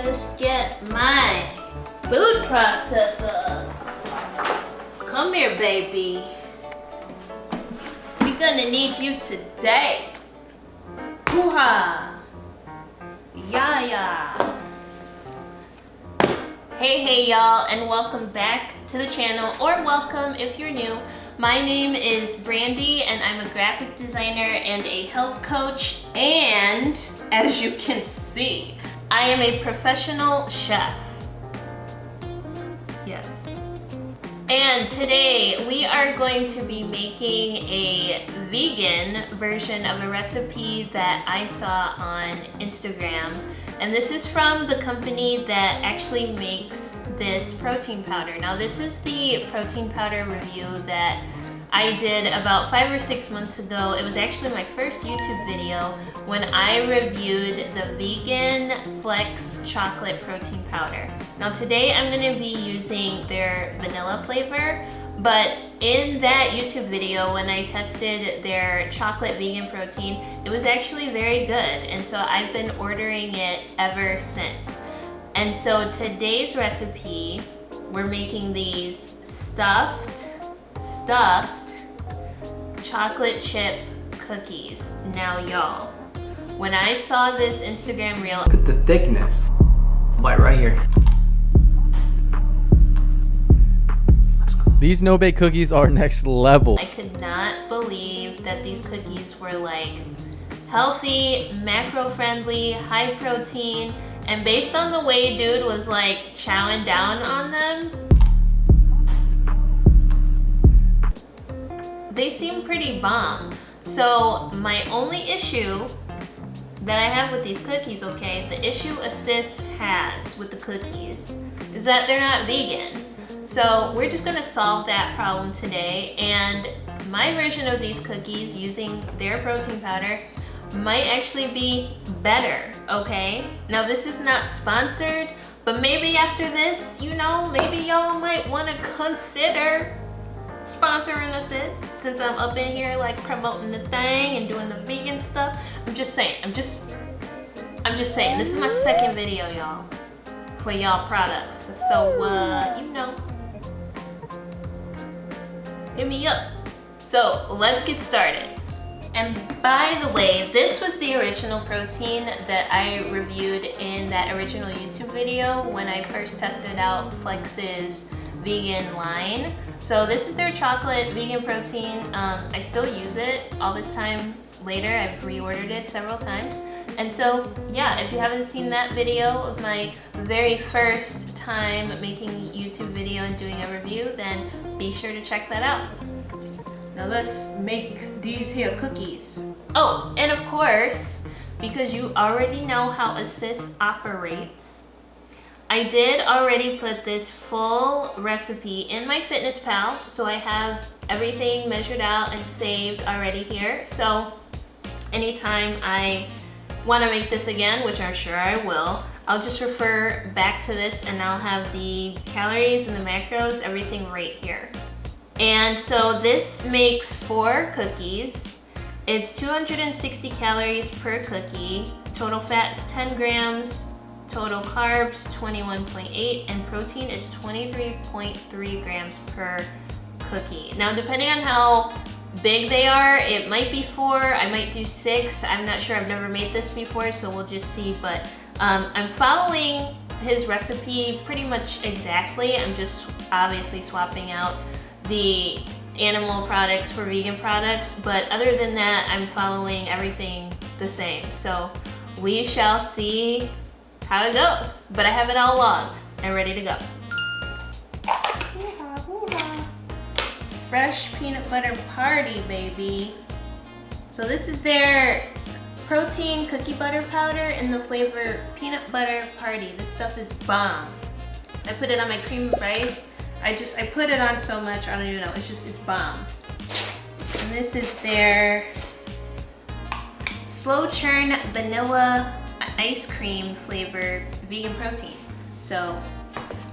just get my food processor. Come here, baby. We're gonna need you today. Hoo-ha. Yeah. Hey y'all, and welcome back to the channel, or welcome if you're new. My name is Brandy, and I'm a graphic designer and a health coach, and as you can see, I am a professional chef. Yes. And today we are going to be making a vegan version of a recipe that I saw on Instagram. And this is from the company that actually makes this protein powder. Now this is the protein powder review that I did about 5 or 6 months ago. It was actually my first YouTube video when I reviewed the vegan flex chocolate protein powder. Now today I'm gonna be using their vanilla flavor, but in that YouTube video when I tested their chocolate vegan protein, it was actually very good, and so I've been ordering it ever since. And so today's recipe, we're making these stuffed chocolate chip cookies. Now y'all, when I saw this Instagram reel, look at the thickness. Right here. These no-bake cookies are next level. I could not believe that these cookies were like healthy, macro-friendly, high protein, and based on the way dude was like chowing down on them, they seem pretty bomb. So my only issue that I have with these cookies, okay, the issue Assist has with the cookies is that they're not vegan. So we're just gonna solve that problem today, and my version of these cookies using their protein powder might actually be better, okay? Now this is not sponsored, but maybe after this, you know, maybe y'all might wanna consider sponsoring Assist, since I'm up in here like promoting the thing and doing the vegan stuff. I'm just saying, I'm just saying, this is my second video, y'all, for y'all products. So, you know, hit me up. So let's get started. And by the way, this was the original protein that I reviewed in that original YouTube video when I first tested out Flex's vegan line. So this is their chocolate vegan protein. I still use it all this time later. I've reordered it several times. And so yeah, if you haven't seen that video of my very first time making a YouTube video and doing a review, then be sure to check that out. Now let's make these here cookies. Oh, and of course, because you already know how Assist operates, I did already put this full recipe in my FitnessPal, so I have everything measured out and saved already here. So anytime I want to make this again, which I'm sure I will, I'll just refer back to this and I'll have the calories and the macros, everything right here. And so this makes 4 cookies. It's 260 calories per cookie. Total fat is 10 grams. Total carbs 21.8, and protein is 23.3 grams per cookie. Now depending on how big they are, it might be 4, I might do 6. I'm not sure, I've never made this before, so we'll just see. But I'm following his recipe pretty much exactly. I'm just obviously swapping out the animal products for vegan products, but other than that, I'm following everything the same. So we shall see how it goes, but I have it all logged and ready to go. Hoo-ha, hoo-ha. Fresh peanut butter party, baby. So this is their protein cookie butter powder in the flavor peanut butter party. This stuff is bomb. I put it on my cream of rice. I put it on so much, I don't even know, it's bomb. And this is their slow churn vanilla ice cream flavored vegan protein. So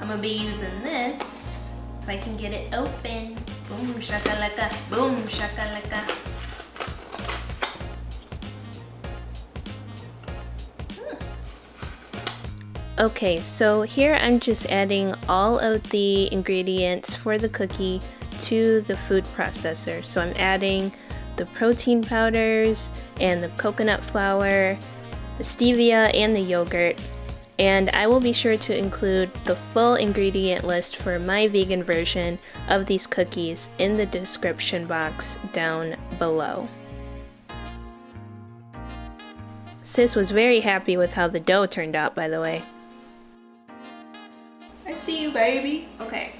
I'm gonna be using this if I can get it open. Boom shakalaka, boom shakalaka. Okay, so here I'm just adding all of the ingredients for the cookie to the food processor. So I'm adding the protein powders and the coconut flour, the stevia, and the yogurt. And I will be sure to include the full ingredient list for my vegan version of these cookies in the description box down below. Sis was very happy with how the dough turned out, by the way. I see you, baby. Okay.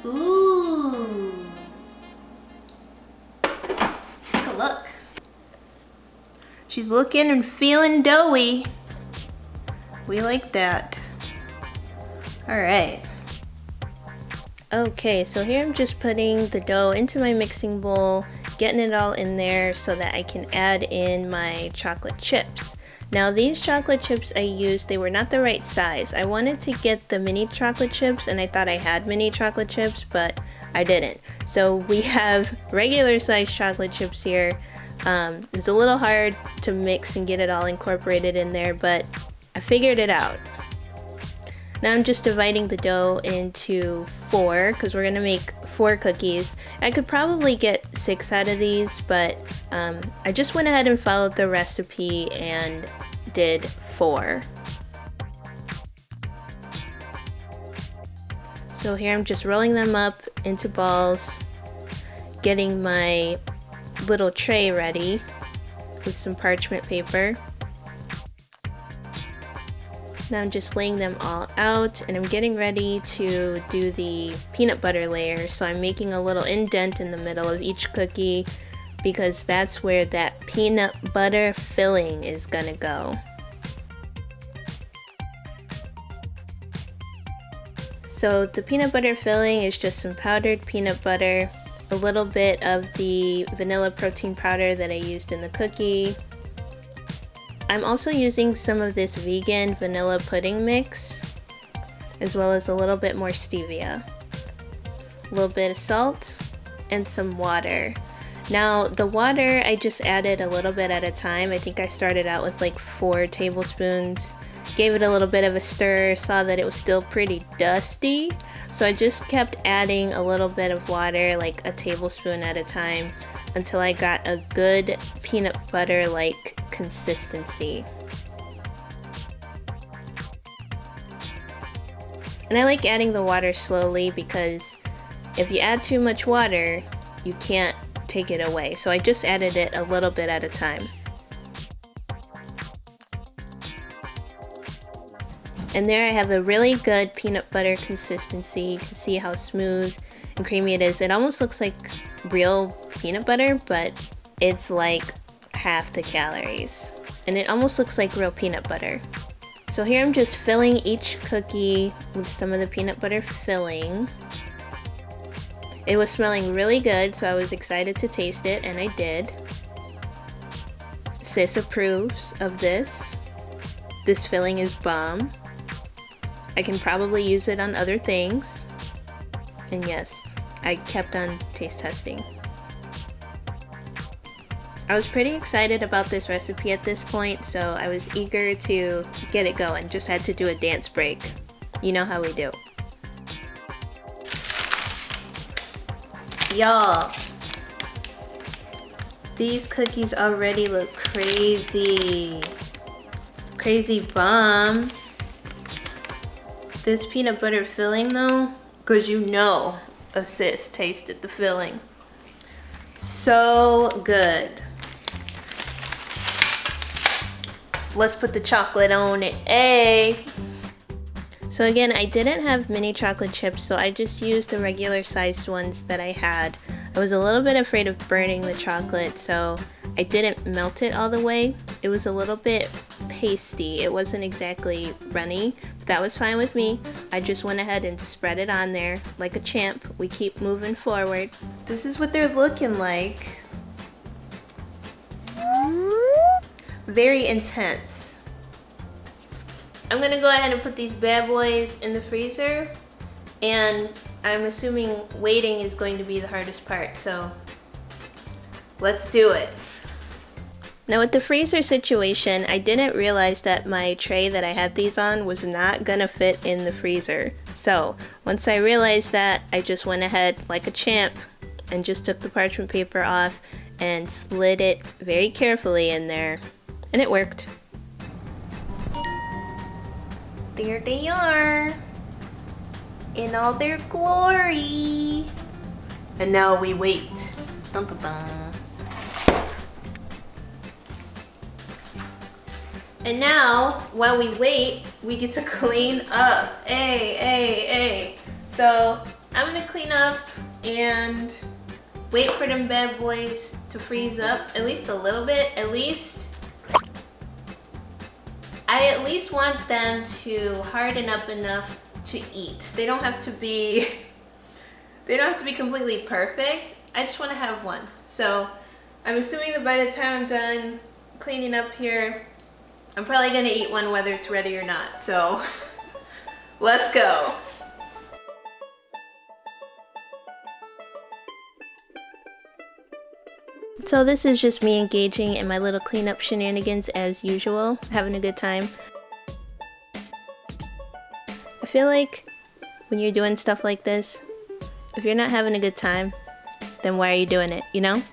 Ooh. Take a look. She's looking and feeling doughy. We like that. Alright. Okay, so here I'm just putting the dough into my mixing bowl, getting it all in there so that I can add in my chocolate chips. Now these chocolate chips I used, they were not the right size. I wanted to get the mini chocolate chips and I thought I had mini chocolate chips, but I didn't. So we have regular size chocolate chips here. It was a little hard to mix and get it all incorporated in there, but I figured it out. Now I'm just dividing the dough into 4 because we're gonna make 4 cookies. I could probably get 6 out of these, but I just went ahead and followed the recipe and did 4. So here I'm just rolling them up into balls, getting my little tray ready with some parchment paper. Now I'm just laying them all out and I'm getting ready to do the peanut butter layer. So I'm making a little indent in the middle of each cookie because that's where that peanut butter filling is gonna go. So the peanut butter filling is just some powdered peanut butter, a little bit of the vanilla protein powder that I used in the cookie. I'm also using some of this vegan vanilla pudding mix, as well as a little bit more stevia, a little bit of salt, and some water. Now the water I just added a little bit at a time. I think I started out with like 4 tablespoons, gave it a little bit of a stir, saw that it was still pretty dusty, so I just kept adding a little bit of water, like a tablespoon at a time, until I got a good peanut butter like consistency. And I like adding the water slowly because if you add too much water, you can't take it away. So I just added it a little bit at a time. And there I have a really good peanut butter consistency. You can see how smooth and creamy it is. It almost looks like real peanut butter, but it's like half the calories. And it almost looks like real peanut butter. So here I'm just filling each cookie with some of the peanut butter filling. It was smelling really good, so I was excited to taste it, and I did. Sis approves of this. This filling is bomb. I can probably use it on other things. And yes, I kept on taste testing. I was pretty excited about this recipe at this point, so I was eager to get it going. Just had to do a dance break. You know how we do. Y'all, these cookies already look crazy. Crazy bomb. This peanut butter filling though, because you know a sis tasted the filling. So good. Let's put the chocolate on it, eh? So again, I didn't have mini chocolate chips, so I just used the regular sized ones that I had. I was a little bit afraid of burning the chocolate, so I didn't melt it all the way. It was a little bit pasty. It wasn't exactly runny, but that was fine with me. I just went ahead and spread it on there like a champ. We keep moving forward. This is what they're looking like. Very intense. I'm gonna go ahead and put these bad boys in the freezer, and I'm assuming waiting is going to be the hardest part, so let's do it. Now with the freezer situation, I didn't realize that my tray that I had these on was not gonna fit in the freezer. So once I realized that, I just went ahead like a champ and just took the parchment paper off and slid it very carefully in there, and it worked. There they are, in all their glory. And now we wait. Dun, dun, dun. And now, while we wait, we get to clean up. Hey. So I'm gonna clean up and wait for them bad boys to freeze up at least a little bit. I at least want them to harden up enough to eat. They don't have to be completely perfect. I just want to have one. So I'm assuming that by the time I'm done cleaning up here, I'm probably gonna eat one whether it's ready or not. So let's go. So this is just me engaging in my little cleanup shenanigans as usual, having a good time. I feel like when you're doing stuff like this, if you're not having a good time, then why are you doing it, you know?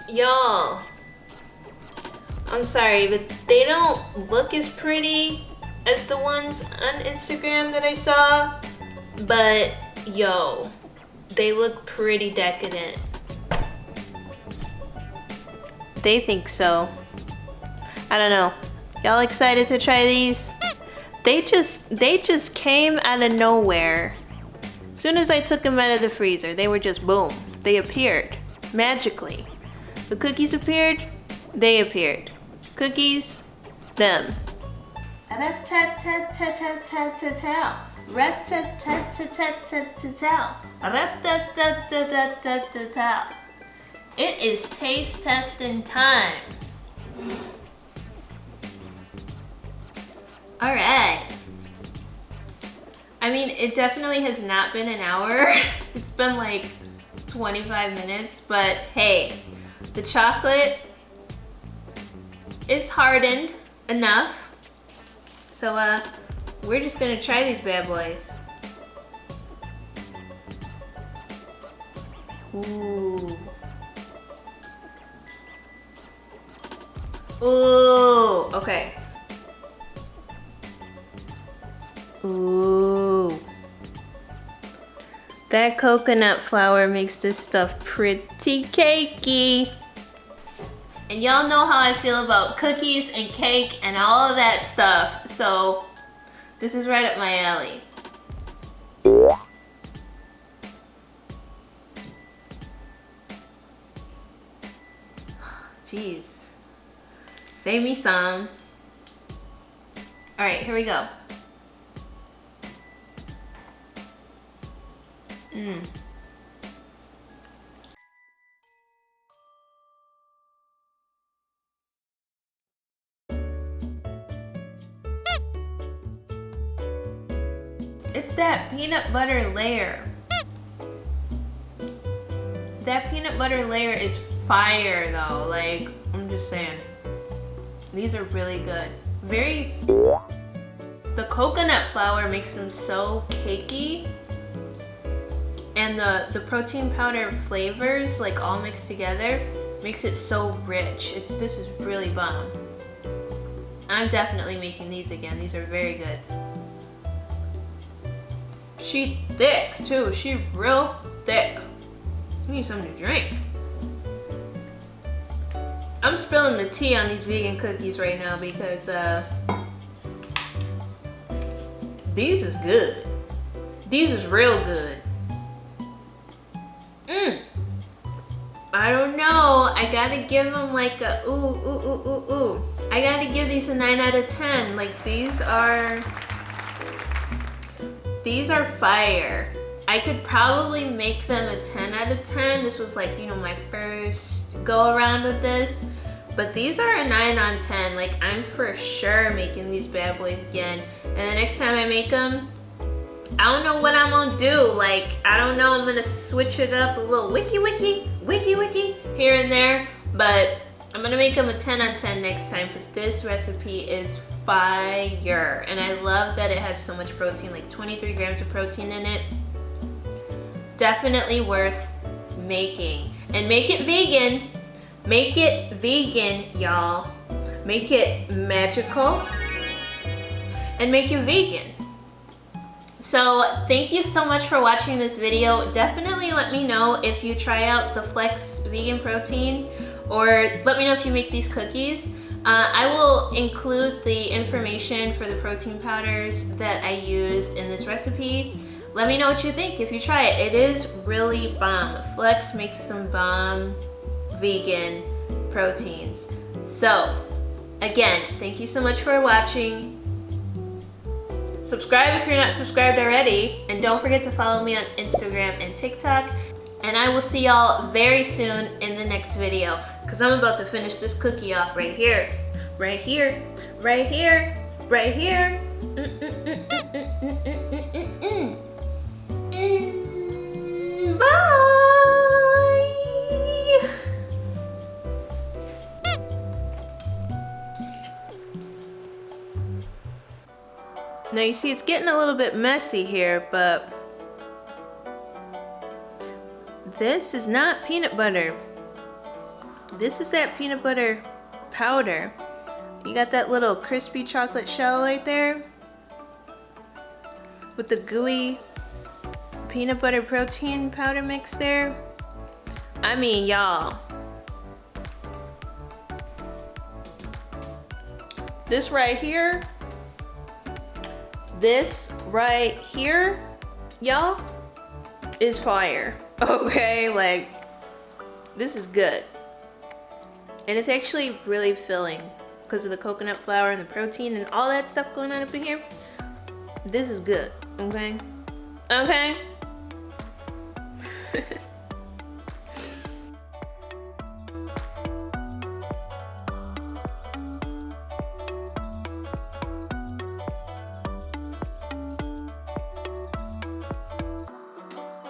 Y'all, I'm sorry, but they don't look as pretty as the ones on Instagram that I saw, but yo, they look pretty decadent. They think so. I don't know. Y'all excited to try these? They just came out of nowhere. As soon as I took them out of the freezer, they were just boom. They appeared magically. The cookies appeared, they appeared. Cookies, them. Rat-tat-tat-tat-tat-tat-tat. Rat-tat-tat-tat-tat-tat-tat. Rat-tat-tat-tat-tat-tat-tat. It is taste testing time. All right. I mean, it definitely has not been an hour. It's been like 25 minutes, but hey, the chocolate is hardened enough. So we're just gonna try these bad boys. Ooh. Ooh, okay. Ooh. That coconut flour makes this stuff pretty cakey. And y'all know how I feel about cookies and cake and all of that stuff. So this is right up my alley. Jeez. Save me some. All right, here we go. It's that peanut butter layer. That peanut butter layer is fire though, like, I'm just saying. These are really good. The coconut flour makes them so cakey. And the protein powder flavors, like all mixed together, makes it so rich. This is really bomb. I'm definitely making these again. These are very good. She thick too. She real thick. I need something to drink. I'm spilling the tea on these vegan cookies right now because these is good. These is real good. I don't know. I gotta give them like a ooh. I gotta give these a 9 out of 10. Like these are fire. I could probably make them a 10 out of 10. This was like, you know, my first go around with this. But these are a 9 on 10. Like I'm for sure making these bad boys again. And the next time I make them, I don't know what I'm gonna do. Like, I don't know, I'm gonna switch it up a little wiki here and there. But I'm gonna make them a 10 on 10 next time. But this recipe is fire. And I love that it has so much protein, like 23 grams of protein in it. Definitely worth making. And make it vegan. Make it vegan, y'all. Make it magical. And make it vegan. So thank you so much for watching this video. Definitely let me know if you try out the Flex vegan protein, or let me know if you make these cookies. I will include the information for the protein powders that I used in this recipe. Let me know what you think if you try it. It is really bomb. Flex makes some bomb vegan proteins. So again, thank you so much for watching. Subscribe if you're not subscribed already, and don't forget to follow me on Instagram and TikTok. And I will see y'all very soon in the next video, because I'm about to finish this cookie off right here. Right here. Right here. Right here. Bye! Now you see it's getting a little bit messy here, but this is not peanut butter. This is that peanut butter powder. You got that little crispy chocolate shell right there with the gooey peanut butter protein powder mix there. I mean, y'all, this right here, y'all, is fire. Okay, like, this is good. And it's actually really filling because of the coconut flour and the protein and all that stuff going on up in here. This is good, okay? Okay?